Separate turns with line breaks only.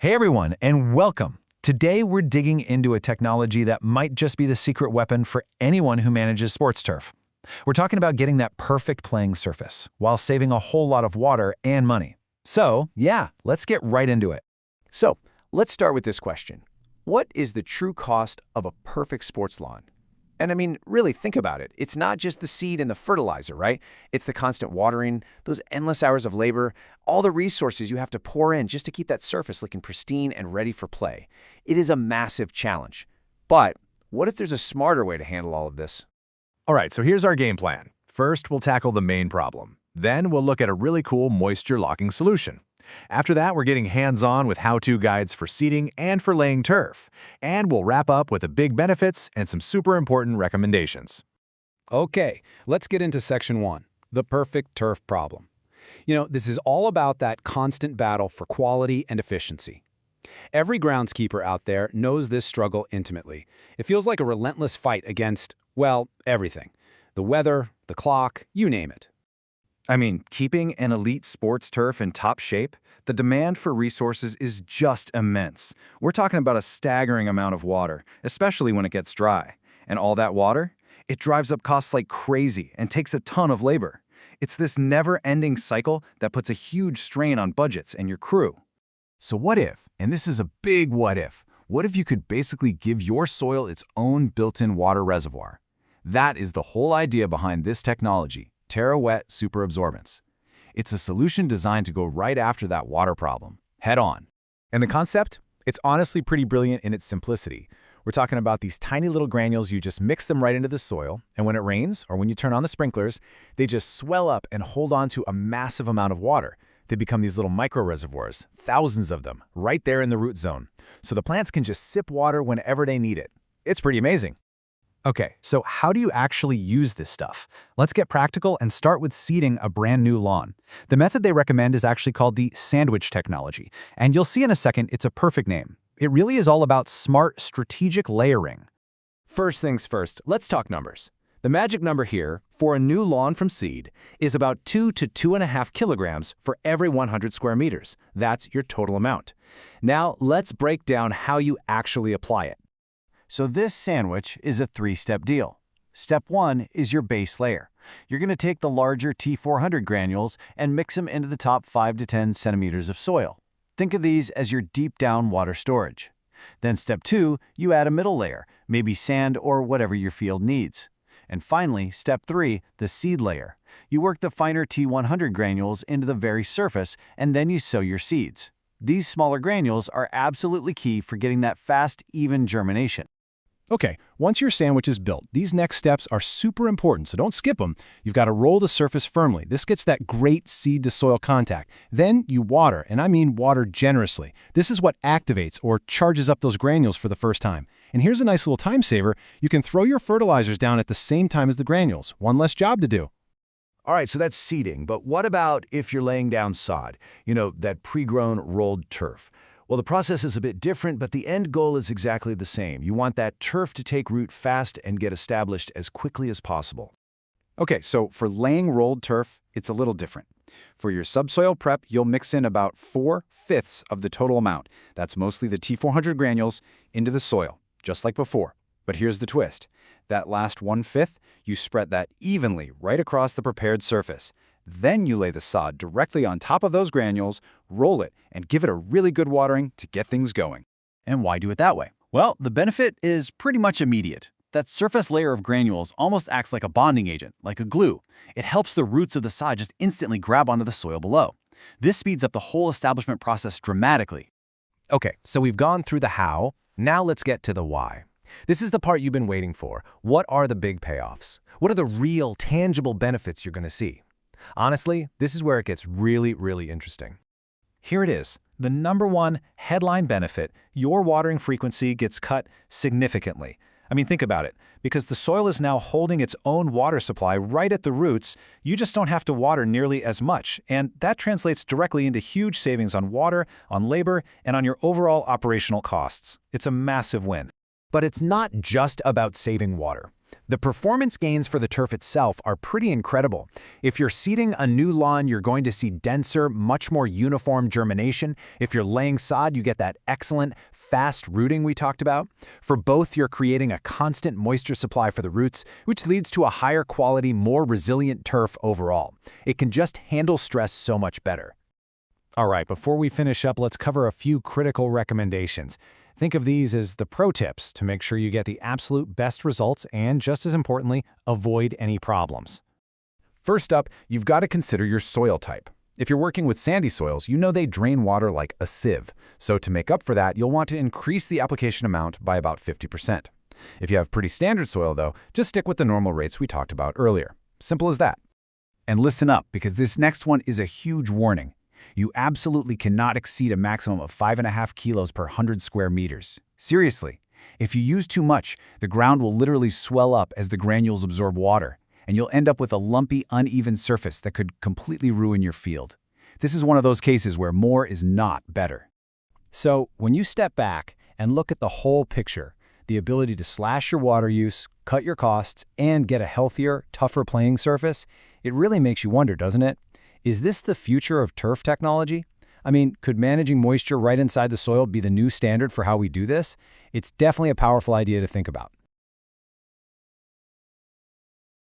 Hey everyone, and welcome. Today we're digging into a technology that might just be the secret weapon for anyone who manages sports turf. We're talking about getting that perfect playing surface, while saving a whole lot of water and money. So, yeah, let's get right into it.
So, let's start with this question. What is the true cost of a perfect sports lawn? And I mean, really think about it. It's not just the seed and the fertilizer, right? It's the constant watering, those endless hours of labor, all the resources you have to pour in just to keep that surface looking pristine and ready for play. It is a massive challenge. But what if there's a smarter way to handle all of this?
All right, so here's our game plan. First, we'll tackle the main problem. Then we'll look at a really cool moisture-locking solution. After that, we're getting hands-on with how-to guides for seeding and for laying turf. And we'll wrap up with the big benefits and some super important recommendations.
Okay, let's get into section 1, the perfect turf problem. This is all about that constant battle for quality and efficiency. Every groundskeeper out there knows this struggle intimately. It feels like a relentless fight against, well, everything. The weather, the clock, you name it.
I mean, keeping an elite sports turf in top shape, the demand for resources is just immense. We're talking about a staggering amount of water, especially when it gets dry. And all that water? It drives up costs like crazy and takes a ton of labor. It's this never-ending cycle that puts a huge strain on budgets and your crew.
So what if, and this is a big what if you could basically give your soil its own built-in water reservoir? That is the whole idea behind this technology, Terawet superabsorbents. It's a solution designed to go right after that water problem, head on.
And the concept? It's honestly pretty brilliant in its simplicity. We're talking about these tiny little granules. You just mix them right into the soil, and when it rains or when you turn on the sprinklers, they just swell up and hold on to a massive amount of water. They become these little micro-reservoirs, thousands of them, right there in the root zone. So the plants can just sip water whenever they need it. It's pretty amazing.
Okay, so how do you actually use this stuff? Let's get practical and start with seeding a brand new lawn. The method they recommend is actually called the sandwich technology, and you'll see in a second it's a perfect name. It really is all about smart, strategic layering.
First things first, let's talk numbers. The magic number here, for a new lawn from seed, is about 2 to 2.5 kilograms for every 100 square meters. That's your total amount. Now, let's break down how you actually apply it.
So this sandwich is a 3-step deal. Step 1 is your base layer. You're going to take the larger T400 granules and mix them into the top 5 to 10 centimeters of soil. Think of these as your deep down water storage. Then step 2, you add a middle layer, maybe sand or whatever your field needs. And finally, step 3, the seed layer. You work the finer T100 granules into the very surface and then you sow your seeds. These smaller granules are absolutely key for getting that fast, even germination.
Okay, once your sandwich is built, these next steps are super important, so don't skip them. You've got to roll the surface firmly. This gets that great seed-to-soil contact. Then you water, and I mean water generously. This is what activates or charges up those granules for the first time. And here's a nice little time saver. You can throw your fertilizers down at the same time as the granules. One less job to do.
All right, so that's seeding, but what about if you're laying down sod? That pre-grown rolled turf. Well, the process is a bit different, but the end goal is exactly the same. You want that turf to take root fast and get established as quickly as possible.
Okay, so for laying rolled turf, it's a little different. For your subsoil prep, you'll mix in about 4/5 of the total amount. That's mostly the T400 granules into the soil, just like before. But here's the twist. That last 1/5, you spread that evenly right across the prepared surface. Then you lay the sod directly on top of those granules, roll it, and give it a really good watering to get things going.
And why do it that way? Well, the benefit is pretty much immediate. That surface layer of granules almost acts like a bonding agent, like a glue. It helps the roots of the sod just instantly grab onto the soil below. This speeds up the whole establishment process dramatically.
Okay, so we've gone through the how. Now let's get to the why. This is the part you've been waiting for. What are the big payoffs? What are the real, tangible benefits you're going to see? Honestly, this is where it gets really, really interesting. Here it is. The number one headline benefit, your watering frequency gets cut significantly. I mean, think about it. Because the soil is now holding its own water supply right at the roots, you just don't have to water nearly as much. And that translates directly into huge savings on water, on labor, and on your overall operational costs. It's a massive win. But it's not just about saving water.
The performance gains for the turf itself are pretty incredible. If you're seeding a new lawn, you're going to see denser, much more uniform germination. If you're laying sod, you get that excellent, fast rooting we talked about. For both, you're creating a constant moisture supply for the roots, which leads to a higher quality, more resilient turf overall. It can just handle stress so much better.
All right, before we finish up, let's cover a few critical recommendations. Think of these as the pro tips to make sure you get the absolute best results and, just as importantly, avoid any problems.
First up, you've got to consider your soil type. If you're working with sandy soils, you know they drain water like a sieve. So to make up for that, you'll want to increase the application amount by about 50%. If you have pretty standard soil, though, just stick with the normal rates we talked about earlier. Simple as that.
And listen up, because this next one is a huge warning. You absolutely cannot exceed a maximum of 5.5 kilos per 100 square meters. Seriously, if you use too much, the ground will literally swell up as the granules absorb water, and you'll end up with a lumpy, uneven surface that could completely ruin your field. This is one of those cases where more is not better.
So, when you step back and look at the whole picture, the ability to slash your water use, cut your costs, and get a healthier, tougher playing surface, it really makes you wonder, doesn't it? Is this the future of turf technology? I mean, could managing moisture right inside the soil be the new standard for how we do this? It's definitely a powerful idea to think about.